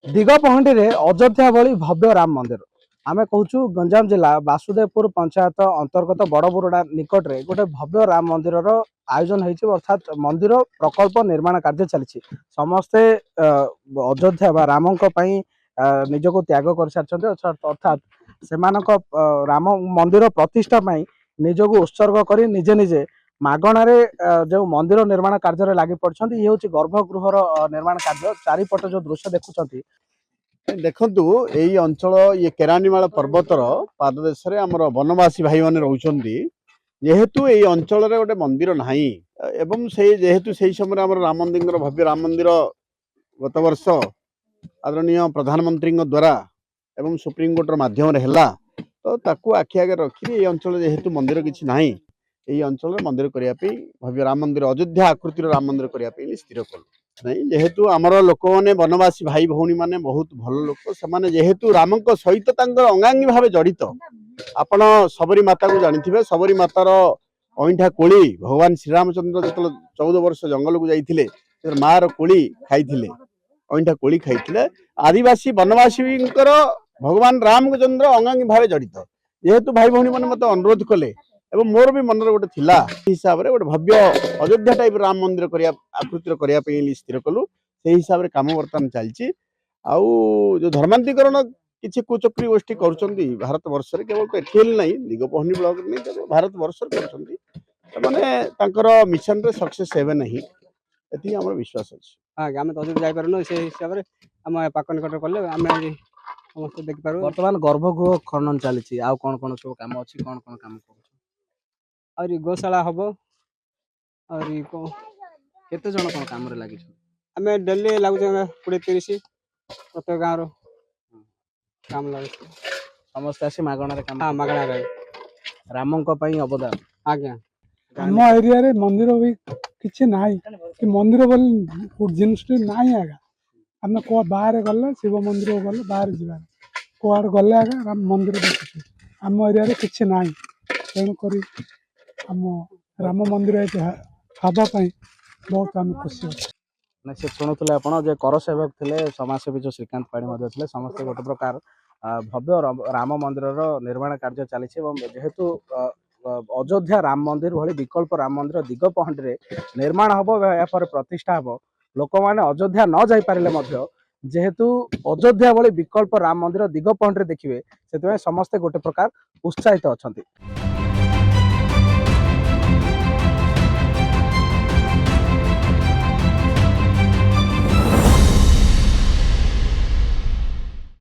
दिगपहंडी रे अयोध्या भली भव्य राम मंदिर आमे कहूँ गंजाम जिला वासुदेवपुर पंचायत अंतर्गत बड़बुरुडा निकट रे गोटे भव्य राम मंदिर आयोजन होती अर्थात मंदिर प्रकल्प निर्माण कार्य चली समस्ते अयोध्या बा राम निजक त्याग कर सारी अर्थात से राम मंदिर प्रतिष्ठा निजक उत्सर्ग कर निजे निजे मागणारे जो मंदिर निर्माण कार्य लगी पड़ते ये हूँ गर्भगृहर निर्माण कार्य चारिपट जो दृश्य देखुं देखु यही अंचल ये केरानीमाल पर्वतर पाददेश आमर वनवासी भाई मैंने रोचंती जेहेतु यही अंचल गोटे मंदिर ना एवं से जेहेतु से समय आम राम मंदिर भव्य राम मंदिर गत वर्ष आदरणीय प्रधानमंत्री द्वारा एवं सुप्रीमकोर्टर माध्यम तो ताकू आखि आगे रखी ये अंचल जेहेतु मंदिर किसी ना यही अंचल मंदिर करने भव्य राम मंदिर अयोध्या आकृतिर राम मंदिर करने स्थिर कलु नहीं जेहेतु आमर लोक मैंने वनवासी भाई भौणी मैंने बहुत भल लोक से जेहेतु राम सहित अंगांगी भाव जड़ित आपण सबरी माता को जानी सबरी मातार अईठा कोली भगवान श्रीरामचंद्र जो 14 वर्ष जंगल को जाइए मार कोली खाई अईठा कोली खाई आदिवासी वनवासी भगवान रामचंद्र अंगांगी भाव जड़ित जेहेतु भाई भौणी मैंने मत अनुरोध कले एवं मोर भी मन गोटे थिला हिसाब से गोटे भव्य अयोध्या टाइप राम मंदिर आकृतिर करने स्थिर कलु से हिसाब से कम बर्तमान चलती जो धर्मांतरीकरण किसी कुचक्री गोष्ठी कर भारत वर्ष केवल एल ना दिगपहंडी ब्लॉक नहीं केवल भारत वर्ष कर मिशन रे सक्सेस हे ना ये आम विश्वास अच्छे आम तो जापार से हिसाब से आम पाक निकट कले समस्त देखिपार बर्तमान गर्भगृह खनन चली कौन कौन सब कम अच्छी कौन कौन कम कर गौशाला हम केते जन कौन काम लगी आम डेली लगुचे 20-30 प्रत्येक गाँव काम लगे समस्त आसी मागणार काम हाँ मागଣା राम अवदान आज्ञा आम एरिया रे मंदिर भी किसी ना कि मंदिर बोल जिनस ना आगा आम को बाहर गले शिव मंदिर गले बाहर जावार कड़े गले आगा राम मंदिर देखु आम एरिया रे किसी ना तेणुक आम राम मंदिर हाँपाई बहुत आम खुशी अच्छे से शुणुले आप कर सेवक थे समाजसेवी जो श्रीकांत पाणी थे समस्त गोटे प्रकार भव्य राम मंदिर निर्माण कार्य चली जेहेतु अयोध्या राम मंदिर भली विकल्प राम मंदिर दिगपहंडी निर्माण हम या प्रतिष्ठा हम लोक मैंने अयोध्या न जाई पारे जेहेतु अयोध्या भली विकल्प राम मंदिर दिगपहंडी देखिए से समस्ते गोटे प्रकार उत्साहित अच्छा।